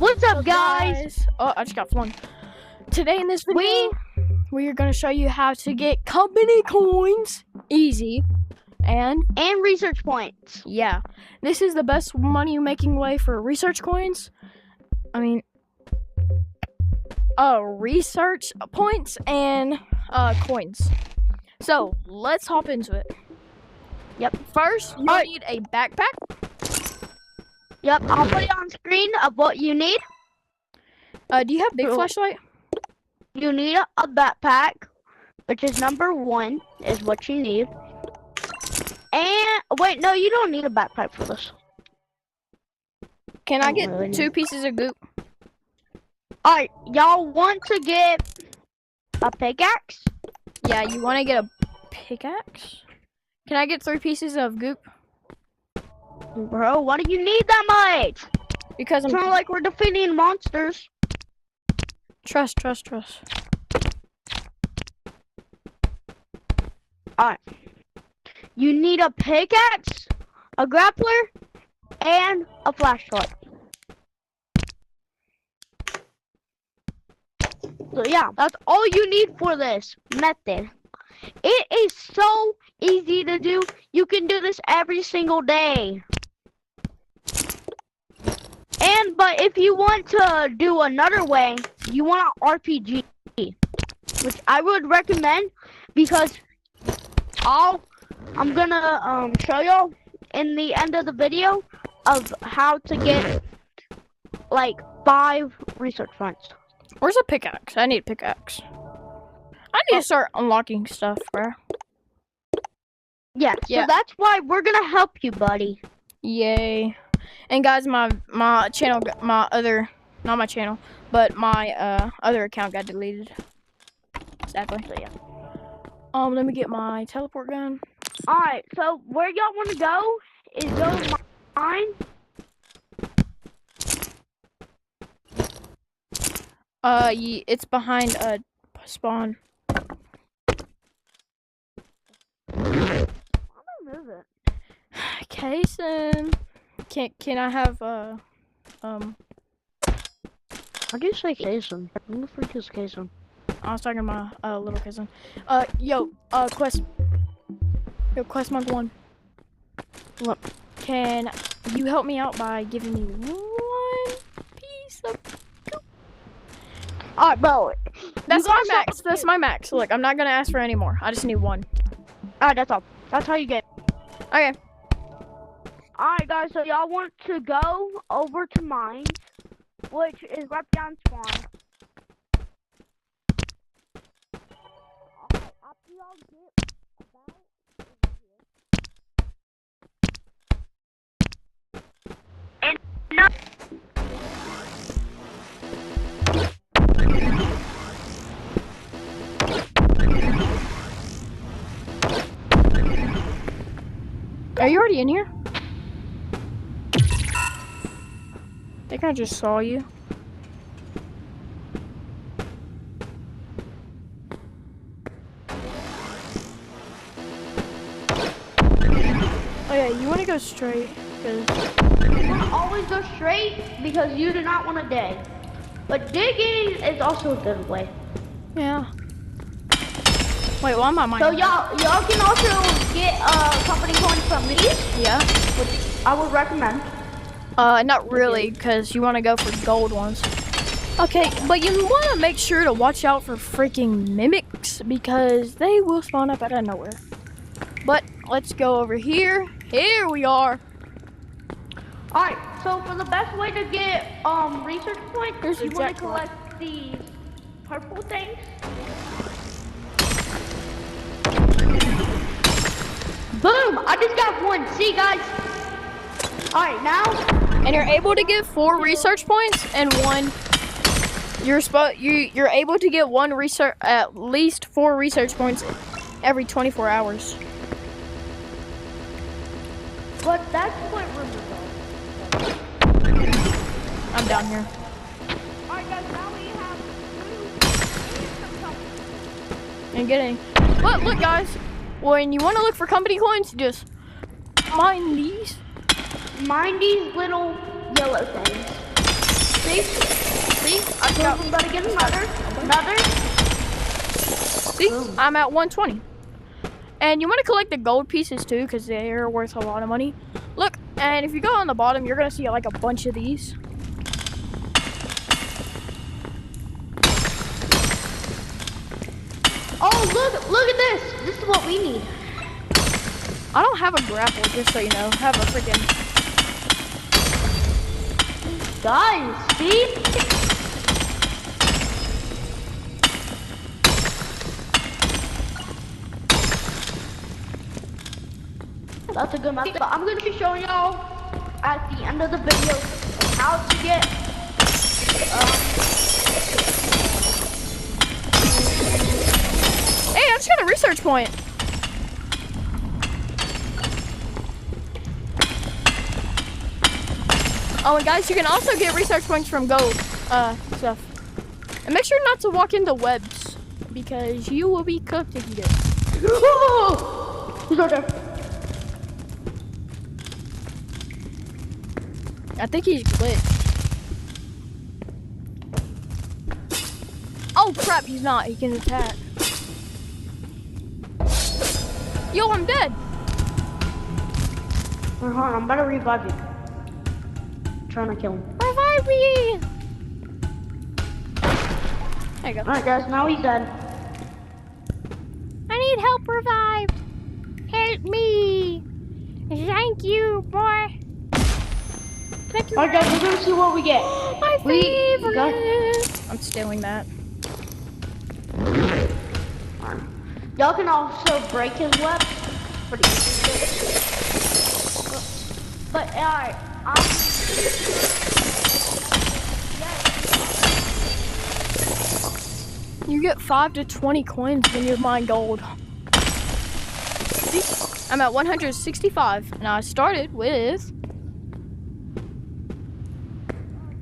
What's up, guys? Oh, I just got flung. Today in this video, we are going to show you how to get company coins easy and research points. Yeah, this is the best money making way for research coins. I mean, research points and coins. So let's hop into it. Yep. First, you need a backpack. Yep, I'll put it on screen of what you need. Do you have big flashlight? You need a backpack, which is number 1, is what you need. And wait, no, you don't need a backpack for this. Can I get 2 pieces of goop? Alright, y'all want to get a pickaxe? Yeah, you want to get a pickaxe? Can I get 3 pieces of goop? Bro, why do you need that much? Because it's not like we're defeating monsters. Trust. Alright. You need a pickaxe, a grappler, and a flashlight. So yeah, that's all you need for this method. It is so easy to do. You can do this every single day. But if you want to do another way, you want an RPG, which I would recommend because I'm gonna show y'all in the end of the video of how to get like 5 research points. Where's a pickaxe? I need a pickaxe. I need to start unlocking stuff, bro. Yeah, so that's why we're gonna help you, buddy. Yay. And guys, my channel, not my channel, but my other account got deleted. Sadly. So yeah. Let me get my teleport gun. Alright, so where y'all wanna go is go to mine. It's behind spawn. I'm gonna move it. Kason. Can I have How do you say Kason? Who the freak is Kason? I was talking to my little cousin. Quest month 1. What? Can you help me out by giving me 1 piece of goop? Alright, bro. That's my max. That's my max. Look, I'm not gonna ask for any more. I just need 1. Alright, that's all. That's how you get. Okay. Alright, guys, so y'all want to go over to mine, which is right down spawn. Alright, after y'all get about over here. And no. Are you already in here? I think I just saw you. Oh yeah, you want to go straight, because you want to always go straight because you do not want to dig. But digging is also a good way. Yeah. Wait, why am I mining? So y'all can also get company coins from these. Yeah. Which I would recommend. Not really, because you want to go for gold ones. Okay, but you want to make sure to watch out for freaking mimics, because they will spawn up out of nowhere. But let's go over here. Here we are. Alright, so for the best way to get research points, you want to collect these purple things. Boom! I just got 1. See, guys? Alright, now. And you're able to get 4 research points and 1. You're able to get at least 4 research points every 24 hours. But that's what we're doing. I'm down here. Alright, guys, now we have 2. And getting. But look, guys, when you want to look for company coins, just mine these. Mind these little yellow things. See? I got. I'm about to get another. See? I'm at 120. And you want to collect the gold pieces too, because they're worth a lot of money. Look, and if you go on the bottom, you're gonna see like a bunch of these. Oh, look at this. This is what we need. I don't have a grapple, just so you know. I have a freaking. Guys, see? That's a good map. But I'm gonna be showing y'all at the end of the video how to get Hey, I just got a research point. Oh, and guys, you can also get research points from gold stuff. And make sure not to walk into webs, because you will be cooked if you do. He's right there. I think he's glitched. Oh crap, he's not. He can attack. Yo, I'm dead. Hold on, I'm about to revive you. I'm trying to kill him. Revive me. There you go. Alright guys, now he's dead. I need help revived. Help me. Thank you, boy. Thank you. Alright guys, we're gonna see what we get. My favorite. got- I'm stealing that. Y'all can also break his web. Pretty easy. But alright, You get 5 to 20 coins when you mine gold. See? I'm at 165, and I started with.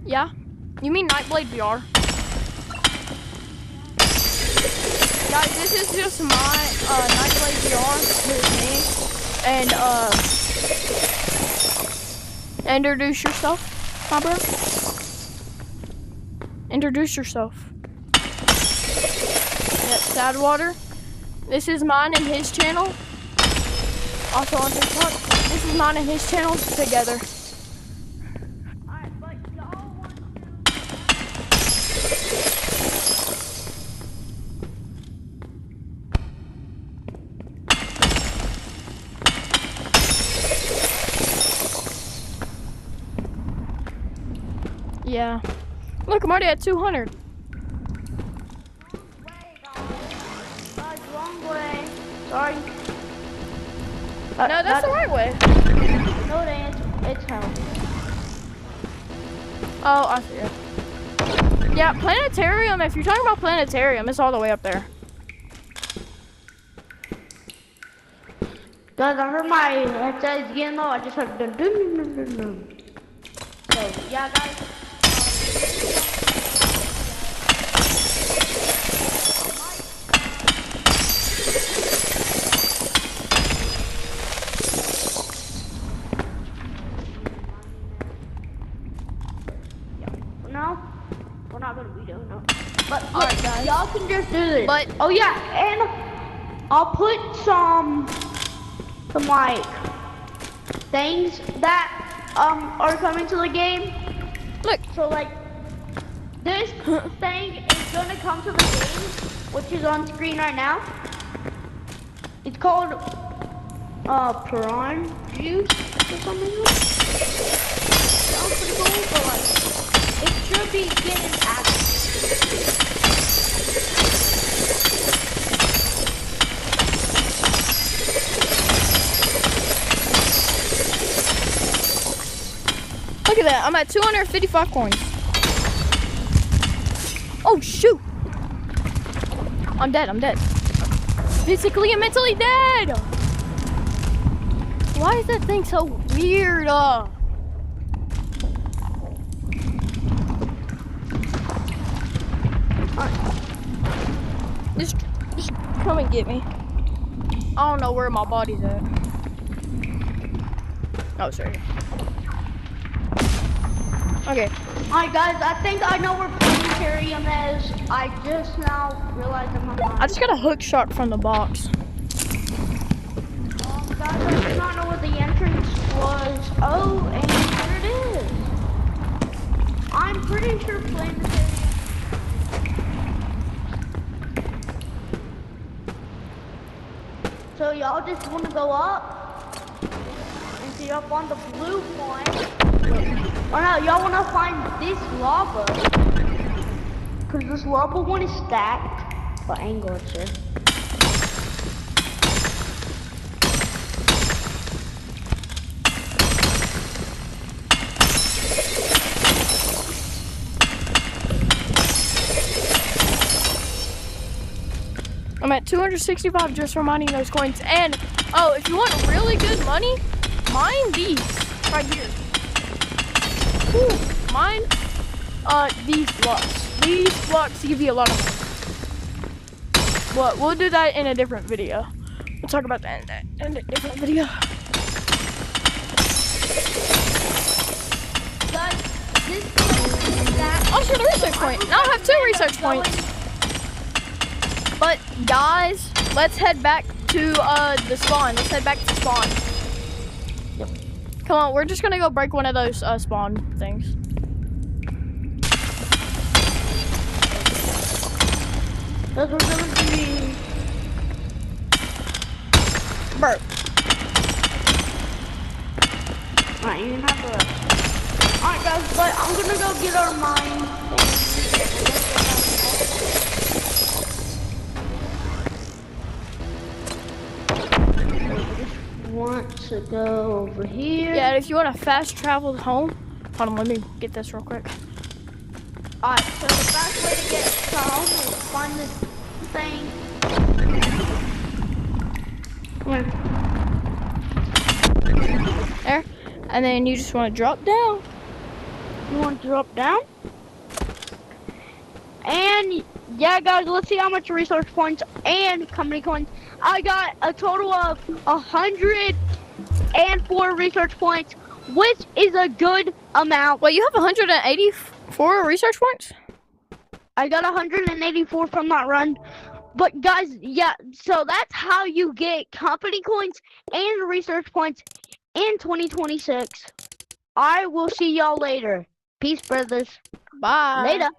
Yeah, you mean Nightblade VR? Guys, this is just my Nightblade VR with me, and introduce yourself, my bro. Introduce yourself. Yep, Sadwater. This is mine and his channel. Also on TikTok. This is mine and his channel together. Yeah. Look, I'm already at 200. wrong way. Sorry. No, that's the right way. No, it ain't. It's hell. Oh, I see it. Yeah, planetarium. If you're talking about planetarium, it's all the way up there. Guys, I heard my headset is getting low. I just heard dun dun dun dun dun dun. So yeah, guys. No, we're not gonna be doing no. But alright, guys, y'all can just do this. But oh yeah, and I'll put some like things that are coming to the game. Look, so like this thing is gonna come to the game, which is on screen right now. It's called prawn juice or something. Sounds pretty cool, but like it should be getting active. look at that. I'm at 255 coins. Oh, shoot. I'm dead. I'm dead. Physically and mentally dead. Why is that thing so weird? Just come and get me. I don't know where my body's at. Oh, sorry. Okay. Alright guys, I think I know where planetarium is. I just now realized in my mind. I just got a hook shot from the box. Guys, I do not know where the entrance was. Oh, and here it is. I'm pretty sure planetarium. So y'all just want to go up and see up on the blue point. Or no, y'all want to find this lava. Because this lava one is stacked. What angle it's in. I'm at 265 just for mining those coins. And, oh, if you want really good money, mine these right here. Ooh, mine, these blocks. These blocks give you a lot of money. Well, we'll do that in a different video. We'll talk about that in a different video. Guys, this is that. Oh, sure, the research point. Now I have 2 research points. But guys, let's head back to the spawn. Let's head back to spawn. Yep. Come on, we're just gonna go break one of those spawn things. Those are gonna be Burp. Alright, you can have the rest. Alright guys, but I'm gonna go get our mine thing. Want to go over here. Yeah, if you want to fast travel home, hold on, let me get this real quick. Alright, so the best way to get to home is find this thing. Where? There. And then you just want to drop down. You want to drop down? And yeah, guys, let's see how much resource points and company coins. I got a total of 104 research points, which is a good amount. Wait, you have 184 research points? I got 184 from that run. But guys, yeah, so that's how you get company coins and research points in 2026. I will see y'all later. Peace, brothers. Bye. Later.